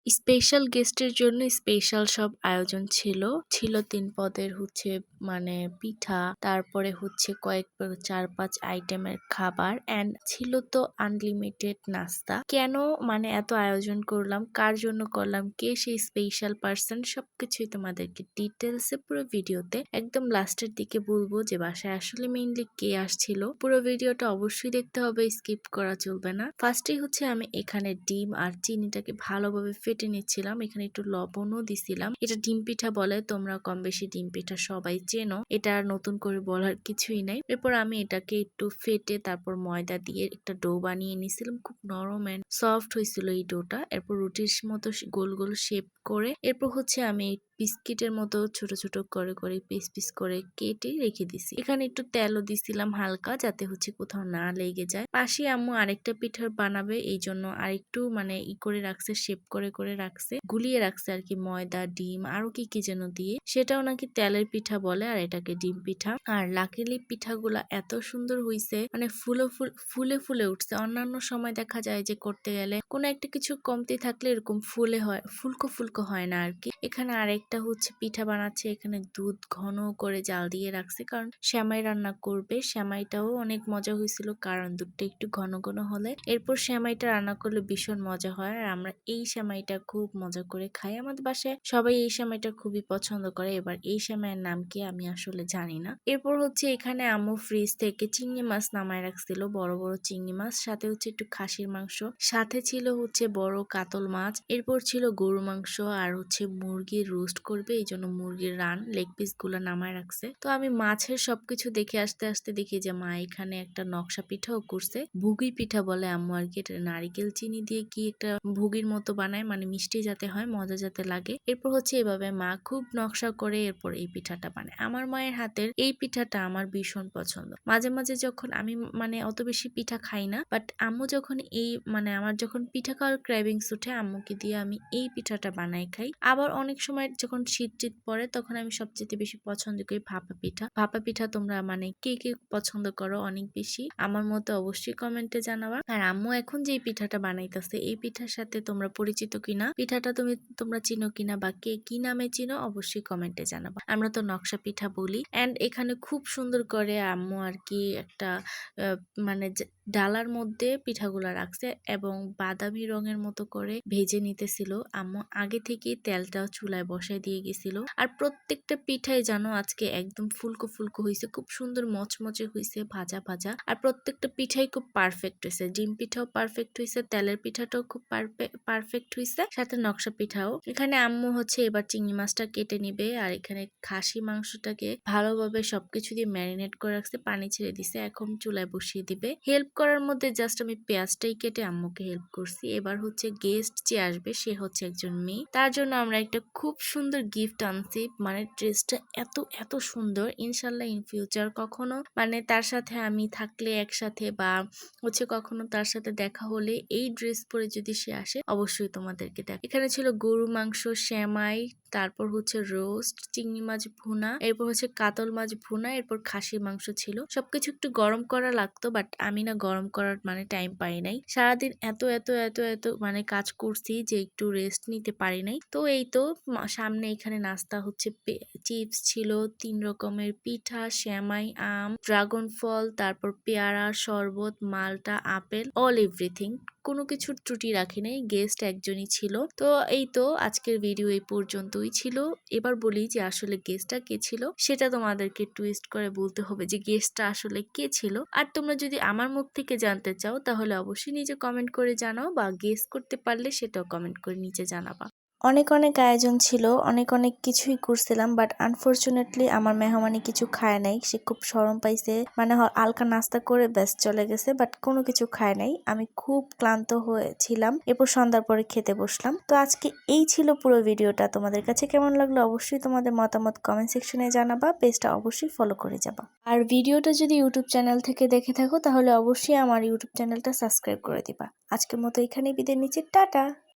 Special গেস্টের জন্য special সব আয়োজন ছিল। ছিল ৩ পদের মানে পিঠা, তারপরে কয়েক ৪-৫ আইটেমের খাবার অ্যান্ড ছিল তো আনলিমিটেড নাস্তা। কেন মানে এত আয়োজন করলাম, কার জন্য করলাম, কে সেই স্পেশাল পারসন সবকিছুই তোমাদেরকে ডিটেইলসে পুরো ভিডিওতে একদম লাস্টের দিকে বলবো যে বাসায় আসলে মেইনলি কে আসছিল। পুরো ভিডিওটা অবশ্যই দেখতে হবে, স্কিপ করা চলবে না। ফার্স্টেই আমি এখানে ডিম আর চিনিটাকে ভালোভাবে ফেটে নিচ্ছিলাম। এখানে একটু লবণও দিছিলাম। এটা ডিম পিঠা বলে, তোমরা কম বেশি ডিম পিঠা সবাই চেনো, এটা আর নতুন করে বলার কিছুই নাই। এরপর আমি এটাকে একটু ফেটে তারপর ময়দা দিয়ে একটা ডো বানিয়ে নিছিলাম। খুব নরম এন্ড সফট হয়েছিল এই ডোটা। এরপর রুটির মতো গোল গোল শেপ করে এরপর আমি বিস্কিটের মতো ছোট ছোট করে করে পিস পিস করে কেটে রেখে দিছি। এখানে একটু তেলও দিছিলাম হালকা, যাতে কোথাও না লেগে যায়। পাশে আম্মু আরেকটা পিঠার বানাবে, এই জন্য আরেকটু মানে করে রাখছে, শেপ করে করে রাখছে, গুলিয়ে রাখছে আর কি, ময়দা ডিম আরো কি কি যেন দিয়ে। সেটাও নাকি তেলের পিঠা বলে, আর এটাকে ডিম পিঠা। আর লাকিলি পিঠাগুলা এত সুন্দর হইছে, মানে ফুলে ফুলে উঠছে। অন্যান্য সময় দেখা যায় যে করতে গেলে কোনো একটা কিছু কমতি থাকলে এরকম ফুলে হয়, ফুলকো ফুলকো হয় না আর কি। এখানে আরেকটা পিঠা বানাচ্ছে। এখানে দুধ ঘন করে জাল দিয়ে রাখছে, কারণ সেমাই রান্না করবে। সেমাইটাও অনেক মজা হয়েছিল, কারণ দুধটা একটু ঘন ঘন হলে এরপর সেমাইটা রান্না করলে ভীষণ মজা হয়। আর আমরা এই সেমাইটা খুব মজা করে খাই। আমাদের বাসায় সবাই এই সেমাইটা খুবই পছন্দ করে। এবার এই সেমাইয়ের নাম কি আমি আসলে জানি না। এরপর এখানে আম্মু ফ্রিজ থেকে চিংড়ি মাছ নামায় রাখছিল, বড় বড় চিংড়ি মাছ, সাথে একটু খাসির মাংস, সাথে ছিল বড় কাতল মাছ, এরপর ছিল গরু মাংস, আর মুরগির রোস্ট করবে, এই জন্য মুরগির রান লেগ পিস গুলা নামায় রাখছে। তো আমি মাছের সবকিছু দেখে আসতে আসতে দেখি যে মা এখানে একটা নকশা পিঠাও করছে। ভুগি পিঠা বলে আম্মু আর কি, এটা নারিকেল চিনি দিয়ে কি একটা ভুগির মতো বানায়, মানে মিষ্টি যাতে হয়, মজা যাতে লাগে। এরপর এভাবে মা খুব নকশা করে এরপর এই পিঠাটা বানায়। আমার মায়ের হাতের এই পিঠাটা আমার ভীষণ পছন্দ। মাঝে মাঝে যখন আমি মানে অত বেশি পিঠা খাই না, বাট আম্মু যখন আমার যখন পিঠা খাওয়ার ক্রেভিংস উঠে, আম্মুকে দিয়ে আমি এই পিঠাটা বানাই খাই। আবার অনেক সময় যখন শীত পড়ে, তখন আমি সবচেয়ে বেশি পছন্দ করি ভাপা পিঠা। ভাপা পিঠা তোমরা মানে কে কে পছন্দ করো অনেক বেশি, আমার মতো অবশ্যই কমেন্টে জানাবা। আর আম্মু এখন যে পিঠাটা বানাইতেছে, এই পিঠার সাথে তোমরা পরিচিত কিনা, পিঠাটা তোমরা চিনো কিনা, বা কে কি নামে চিনো, অবশ্যই কমেন্টে জানাবা। আমরা তো নকশা পিঠা বলি। এন্ড এখানে খুব সুন্দর করে আম্মু আর কি একটা মানে ডালার মধ্যে পিঠাগুলা রাখছে এবং বাদামি রঙের মতো করে ভেজে নিতেছিল। আম্মু আগে থেকে তেলটা চুলায় বসায় দিয়ে গেছিল। আর প্রত্যেকটা পিঠাই জানো আজকে একদম ফুলকো ফুলকো হয়েছে, খুব সুন্দর মচমচে হয়েছে, ভাজা ভাজা। আর প্রত্যেকটা পিঠাই খুব পারফেক্ট হয়েছে। ডিম পিঠাও পারফেক্ট হয়েছে, তেলের পিঠাটাও খুব পারফেক্ট হয়েছে, সাথে নকশা পিঠাও। এখানে আম্মু এবার চিংড়ি মাছটা কেটে নিবে, আর এখানে খাসি মাংসটাকে ভালোভাবে সবকিছু দিয়ে ম্যারিনেট করে রাখছে, পানি ছেড়ে দিছে, এখন চুলায় বসিয়ে দিবে। হেল্প করার মধ্যে জাস্ট আমি পেঁয়াজটাই কেটে আম্মুকে হেল্প করছি। এবার গেস্ট যে আসবে সে একজন মেয়ে, তার জন্য আমরা একটা খুব সুন্দর গিফট আনছি। মানে ড্রেসটা এত এত সুন্দর, ইনশাল্লাহ ইন ফিউচার কখনো মানে তার সাথে আমি থাকলে একসাথে, বা কখনো তার সাথে দেখা হলে এই ড্রেস পরে যদি সে আসে, অবশ্যই তোমাদেরকে দেখ। এখানে ছিল গরু মাংস, সেমাই, তারপর রোস্ট, চিংড়ি মাছ ভুনা, এরপর কাতল মাছ ভুনা, এরপর খাসির মাংস ছিল। সবকিছু একটু গরম করা লাগতো, বাট আমি না গরম করার মানে টাইম পাই নাই। সারাদিন এত এত এত এত মানে কাজ করছি যে একটু রেস্ট নিতে পারি নাই। তো এই তো সামনে এখানে নাস্তা চিপস ছিল, 3 রকমের পিঠা, সেমাই, আম, ড্রাগন ফল, তারপর পেয়ারা, শরবত, মালটা, আপেল, অল এভরিথিং। কোনো কিছুর ত্রুটি রাখি নাই। গেস্ট একজনই ছিল। তো এই তো আজকের ভিডিও এই পর্যন্তই ছিল। এবার বলি যে আসলে গেস্টটা কে ছিল, সেটা তোমাদেরকে টুইস্ট করে বলতে হবে যে গেস্টটা আসলে কে ছিল। আর তোমরা যদি আমার মুখ থেকে জানতে চাও, তাহলে অবশ্যই নিচে কমেন্ট করে জানাও, বা গেস করতে পারলে সেটাও কমেন্ট করে নিচে জানাবা। অনেক অনেক আয়োজন ছিল, অনেক অনেক কিছুই করছিলাম, বাট আনফরচুনেটলি আমার মেহমানি কিছু খায় নাই। সে খুব শরম পাইছে, মানে হালকা নাস্তা করে ব্যাস চলে গেছে, বাট কোনো কিছু খায় নাই। আমি খুব ক্লান্ত হয়েছিলাম, এরপর সন্ধ্যার পরে খেতে বসলাম। তো আজকে এই ছিল পুরো ভিডিওটা। তোমাদের কাছে কেমন লাগলো অবশ্যই তোমাদের মতামত কমেন্ট সেকশনে জানাবা। পেজটা অবশ্যই ফলো করে যাবা। আর ভিডিওটা যদি ইউটিউব চ্যানেল থেকে দেখে থাকো, তাহলে অবশ্যই আমার ইউটিউব চ্যানেলটা সাবস্ক্রাইব করে দিবা। আজকের মতো এখানেই বিদায় নিচ্ছি, টাটা।